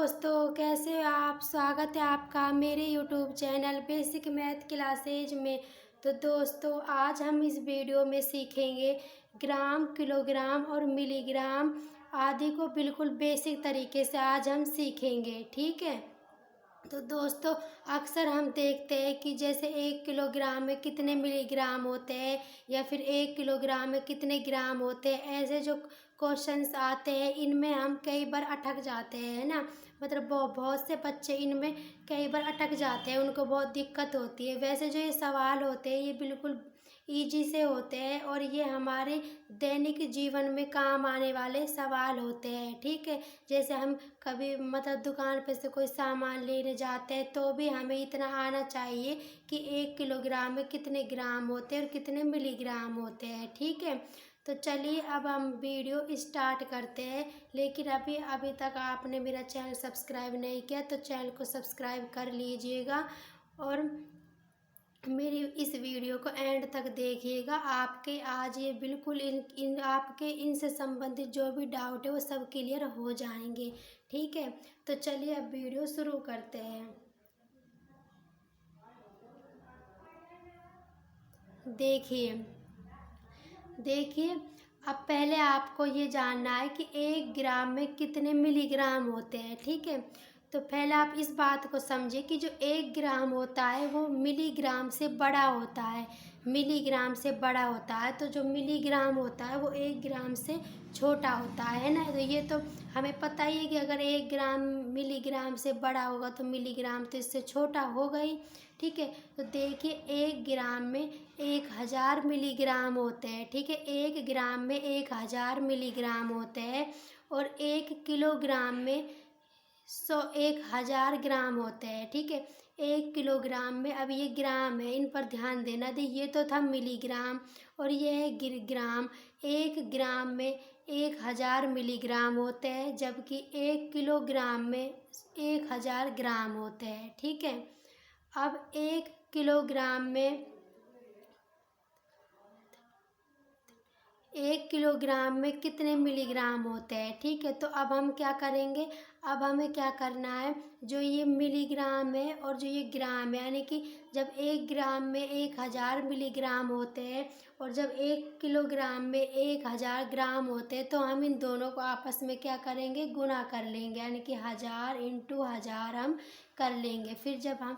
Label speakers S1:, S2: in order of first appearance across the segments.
S1: दोस्तों, कैसे हो आप। स्वागत है आपका मेरे YouTube channel basic math classes में। तो दोस्तों, आज हम इस वीडियो में सीखेंगे ग्राम, किलोग्राम और मिलीग्राम आदि को बिल्कुल बेसिक तरीके से आज हम सीखेंगे। ठीक है। तो दोस्तों, अक्सर हम देखते हैं कि जैसे 1 किलोग्राम में कितने मिलीग्राम होते हैं या फिर 1 किलोग्राम में कितने ग्राम होते हैं, ऐसे जो क्वेश्चंस आते हैं इनमें हम कई बार अटक जाते हैं ना। मतलब बहुत से बच्चे इनमें कई बार अटक जाते हैं, उनको बहुत दिक्कत होती है। वैसे जो ये सवाल होते हैं ये बिल्कुल ईजी से होते हैं और ये हमारे दैनिक जीवन में काम आने वाले सवाल होते हैं। ठीक है। जैसे हम कभी मतलब दुकान पे से कोई सामान लेने जाते हैं तो भी हमें इतना आना चाहिए कि 1 किलोग्राम में कितने ग्राम होते हैं और कितने मिलीग्राम होते हैं। ठीक है। तो चलिए अब हम वीडियो स्टार्ट करते हैं। लेकिन अभी तक आपने मेरा चैनल सब्सक्राइब नहीं किया तो चैनल को सब्सक्राइब कर लीजिएगा और मेरी इस वीडियो को एंड तक देखिएगा। आपके आज ये बिल्कुल आपके इनसे संबंधित जो भी डाउट है वो सब क्लियर हो जाएंगे। ठीक है। तो चलिए अब वीडियो शुरू करते हैं। देखिए देखिए अब पहले आपको ये जानना है कि 1 ग्राम में कितने मिलीग्राम होते हैं। ठीक है। तो पहले आप इस बात को समझिए कि जो 1 ग्राम होता है वो मिलीग्राम से बड़ा होता है। मिलीग्राम से बड़ा होता है तो जो मिलीग्राम होता है वो 1 ग्राम से छोटा होता है ना। तो ये तो हमें पता ही है कि अगर 1 ग्राम मिलीग्राम से बड़ा होगा तो मिलीग्राम तो इससे छोटा होगा ही। ठीक है। तो देखिए 1 ग्राम में 1000 मिलीग्राम होते हैं। ठीक है। 1 ग्राम में 1000 मिलीग्राम होते हैं और 1 किलोग्राम में 1000 ग्राम होते हैं। ठीक है। 1 किलोग्राम में अब ये ग्राम है, इन पर ध्यान देना दी। ये तो था मिलीग्राम और ये है ग्राम। 1 ग्राम में 1000 मिलीग्राम होते हैं जबकि 1 किलोग्राम में 1000 ग्राम होते हैं। ठीक है। अब 1 किलोग्राम में 1 किलोग्राम में कितने मिलीग्राम होते हैं। ठीक है। तो अब हम क्या करेंगे, अब हमें क्या करना है, जो ये मिलीग्राम है और जो ये ग्राम है, यानी कि जब 1 ग्राम में 1000 मिलीग्राम होते हैं और जब 1 किलोग्राम में 1000 ग्राम होते हैं तो हम इन दोनों को आपस में क्या करेंगे, गुना कर लेंगे। यानी कि 1000 इंटू 1000 हम कर लेंगे। फिर जब हम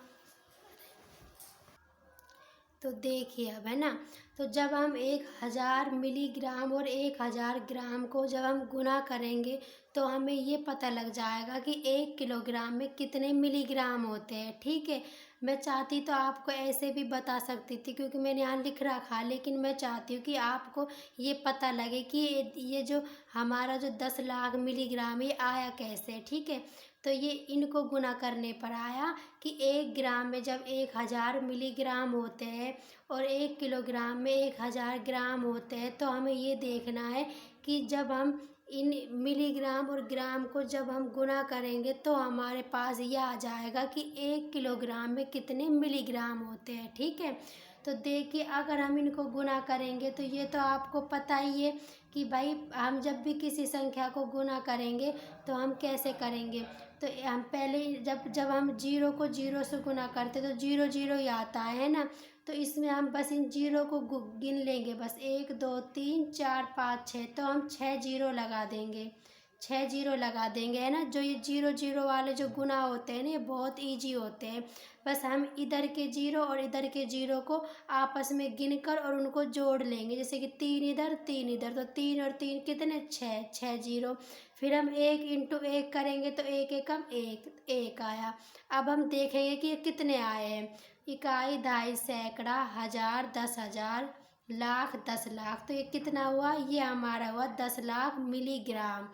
S1: तो देखिए अब है ना, तो जब हम 1000 मिलीग्राम और 1000 ग्राम को जब हम गुना करेंगे तो हमें ये पता लग जाएगा कि 1 किलोग्राम में कितने मिलीग्राम होते हैं। ठीक है। मैं चाहती तो आपको ऐसे भी बता सकती थी क्योंकि मैंने यहाँ लिख रखा, लेकिन मैं चाहती हूँ कि आपको ये पता लगे कि ये जो हमारा जो 10 लाख मिलीग्राम ये आया कैसे। ठीक है। तो ये इनको गुना करने पर आया कि 1 ग्राम में जब 1000 मिलीग्राम होते हैं और 1 किलोग्राम में 1000 ग्राम होते हैं तो हमें ये देखना है कि जब हम इन मिलीग्राम और ग्राम को जब हम गुना करेंगे तो हमारे पास ये आ जाएगा कि 1 किलोग्राम में कितने मिलीग्राम होते हैं। ठीक है। तो देखिए अगर हम इनको गुना करेंगे तो ये तो आपको पता ही है कि भाई हम जब भी किसी संख्या को गुना करेंगे तो हम कैसे करेंगे। तो हम पहले जब जब हम जीरो को जीरो से गुना करते तो जीरो जीरो ही आता है ना। तो इसमें हम बस इन जीरो को गिन लेंगे, बस 1 2 3 4 5 6, तो हम 6 जीरो लगा देंगे। 6 जीरो लगा देंगे है ना। जो ये जीरो जीरो वाले जो गुना होते हैं ना ये बहुत ईजी होते हैं। बस हम इधर के जीरो और इधर के जीरो को आपस में गिनकर और उनको जोड़ लेंगे। जैसे कि 3 इधर 3 इधर, तो 3 और 3 कितने, 6, 6 जीरो। फिर हम 1 इंटू 1 करेंगे तो 1 एकम 1, 1 आया। अब हम देखेंगे कि ये कितने आए हैं। इकाई, दहाई, सैकड़ा, हजार, 10,000, लाख, 10 लाख। तो ये कितना हुआ, ये हमारा हुआ 10 लाख मिलीग्राम।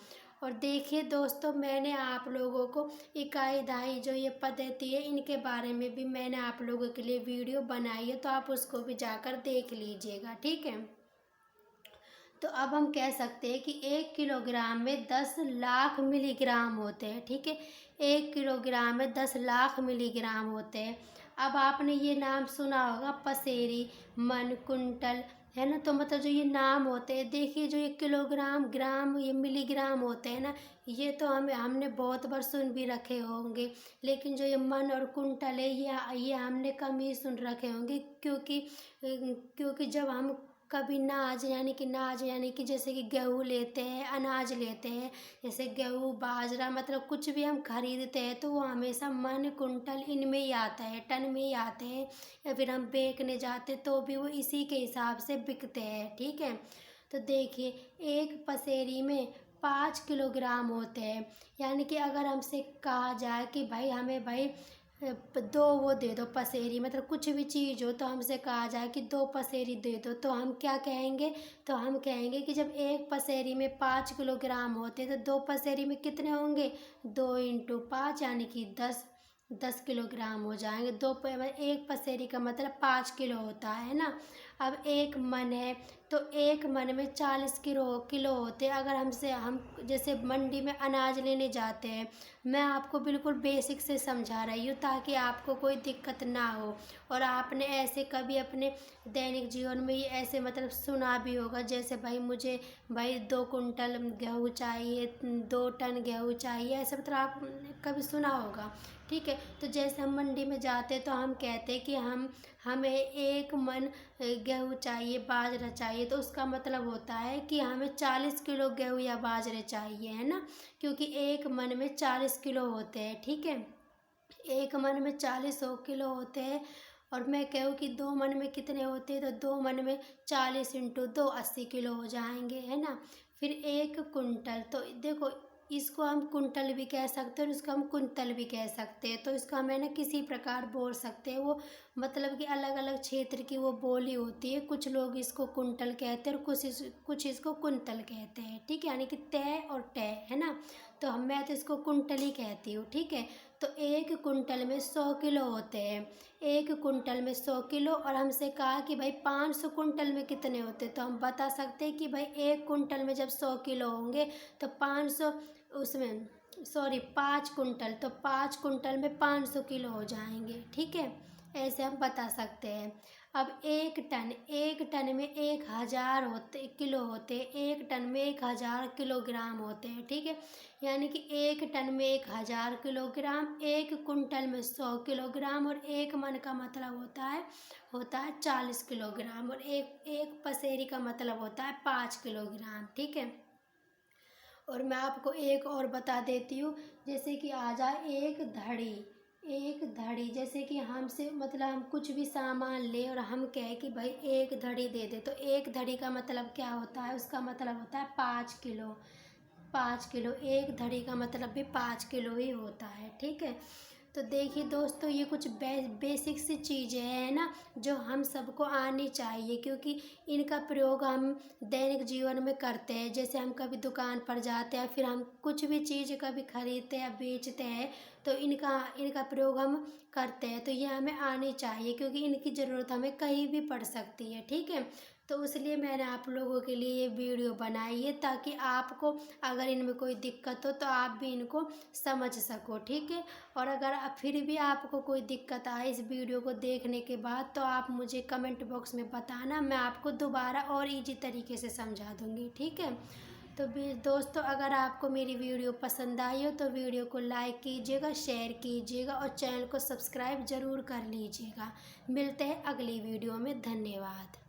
S1: और देखिए दोस्तों, मैंने आप लोगों को इकाई, दहाई जो ये पद्धति है इनके बारे में भी मैंने आप लोगों के लिए वीडियो बनाई है, तो आप उसको भी जाकर देख लीजिएगा। ठीक है। तो अब हम कह सकते हैं कि 1 किलोग्राम में 10 लाख मिलीग्राम होते हैं। ठीक है। 1 किलोग्राम में 10 लाख मिलीग्राम होते हैं। अब आपने ये नाम सुना होगा, पसेरी, मन, कुंटल, है ना। तो मतलब जो ये नाम होते हैं, देखिए जो ये किलोग्राम, ग्राम, ये मिलीग्राम होते हैं ना, ये तो हमने बहुत बार सुन भी रखे होंगे, लेकिन जो ये मन और कुंटल है, ये हमने कम ही सुन रखे होंगे, क्योंकि जब हम कभी नाज यानी कि जैसे कि गेहूँ लेते हैं, अनाज लेते हैं, जैसे गेहूँ, बाजरा, मतलब कुछ भी हम खरीदते हैं तो वो हमेशा मन, कुंटल इनमें ही आता है, टन में ही आते हैं, या फिर हम बेचने जाते तो भी वो इसी के हिसाब से बिकते हैं, ठीक है। तो देखिए, एक पसेरी में 5 किलोग्राम होते हैं, यानी कि अगर हमसे कहा जाए कि भाई हमें भाई दो वो दे दो पसेरी, मतलब कुछ भी चीज़ हो तो हमसे कहा जाए कि 2 पसेरी दे दो, तो हम क्या कहेंगे, तो हम कहेंगे कि जब एक पसेरी में 5 किलोग्राम होते तो 2 पसेरी में कितने होंगे, 2 × 5 यानी कि 10 किलोग्राम हो जाएंगे। एक पसेरी का मतलब 5 किलो होता है ना। अब एक मन है, तो एक मन में 40 किलो होते हैं। अगर हम जैसे मंडी में अनाज लेने जाते हैं, मैं आपको बिल्कुल बेसिक से समझा रही हूँ ताकि आपको कोई दिक्कत ना हो, और आपने ऐसे कभी अपने दैनिक जीवन में ये ऐसे मतलब सुना भी होगा, जैसे भाई मुझे भाई 2 कुंटल गेहूँ चाहिए, 2 टन गेहूँ चाहिए, ऐसे मतलब आप कभी सुना होगा, ठीक है। तो जैसे हम मंडी में जाते हैं तो हम कहते हैं कि हमें 1 मन गेहूँ चाहिए, बाजरा चाहिए, तो उसका मतलब होता है कि हमें 40 किलो गेहूँ या बाजरे चाहिए, है ना, क्योंकि एक मन में 40 किलो होते हैं, ठीक है। एक मन में 40 किलो होते हैं, और मैं कहूँ कि 2 मन में कितने होते हैं, तो 2 मन में 40 × 2 80 किलो हो जाएंगे, है ना। फिर 1 कुंटल, तो देखो इसको हम कुंटल भी कह सकते हैं और इसको हम कुंतल भी कह सकते हैं, तो इसको हम है ना किसी प्रकार बोल सकते हैं। वो मतलब कि अलग अलग क्षेत्र की वो बोली होती है, कुछ लोग इसको कुंटल कहते हैं और कुछ इसको कुंतल कहते हैं, ठीक है, यानी कि तय और टय, है ना। तो मैं तो इसको कुंटल ही कहती हूँ, ठीक है। तो 1 कुंटल में 100 किलो होते हैं, 1 कुंटल में 100 किलो, और हमसे कहा कि भाई 500 कुंटल में कितने होते, तो हम बता सकते हैं कि भाई 1 कुंटल में जब 100 किलो होंगे तो 500 उसमें सॉरी 5 कुंटल, तो 5 कुंटल में 500 किलो हो जाएंगे, ठीक है, ऐसे हम बता सकते हैं। अब 1 टन में 1000 किलो होते हैं, 1 टन में 1000 किलोग्राम होते हैं, ठीक है, यानी कि 1 टन में 1000 किलोग्राम, 1 कुंटल में 100 किलोग्राम, और 1 मन का मतलब होता है 40 किलोग्राम, और एक पसेरी का मतलब होता है 5 किलोग्राम, ठीक है। और मैं आपको एक और बता देती हूँ, जैसे कि आ जाए एक धड़ी, जैसे कि हमसे मतलब हम कुछ भी सामान ले और हम कहें कि भाई एक धड़ी दे दे, तो एक धड़ी का मतलब क्या होता है, उसका मतलब होता है 5 किलो, 5 किलो, एक धड़ी का मतलब भी 5 किलो ही होता है, ठीक है। तो देखिए दोस्तों, ये कुछ बेसिक सी चीज़ें हैं ना, जो हम सबको आनी चाहिए, क्योंकि इनका प्रयोग हम दैनिक जीवन में करते हैं। जैसे हम कभी दुकान पर जाते हैं, फिर हम कुछ भी चीज़ कभी खरीदते या बेचते हैं, तो इनका प्रयोग हम करते हैं, तो ये हमें आनी चाहिए, क्योंकि इनकी ज़रूरत हमें कहीं भी पड़ सकती है, ठीक है। तो इसलिए मैंने आप लोगों के लिए ये वीडियो बनाई है, ताकि आपको अगर इनमें कोई दिक्कत हो तो आप भी इनको समझ सको, ठीक है। और अगर फिर भी आपको कोई दिक्कत आए इस वीडियो को देखने के बाद, तो आप मुझे कमेंट बॉक्स में बताना, मैं आपको दोबारा और इजी तरीके से समझा दूँगी, ठीक है। तो भी दोस्तों, अगर आपको मेरी वीडियो पसंद आई हो तो वीडियो को लाइक कीजिएगा, शेयर कीजिएगा, और चैनल को सब्सक्राइब ज़रूर कर लीजिएगा। मिलते हैं अगली वीडियो में, धन्यवाद।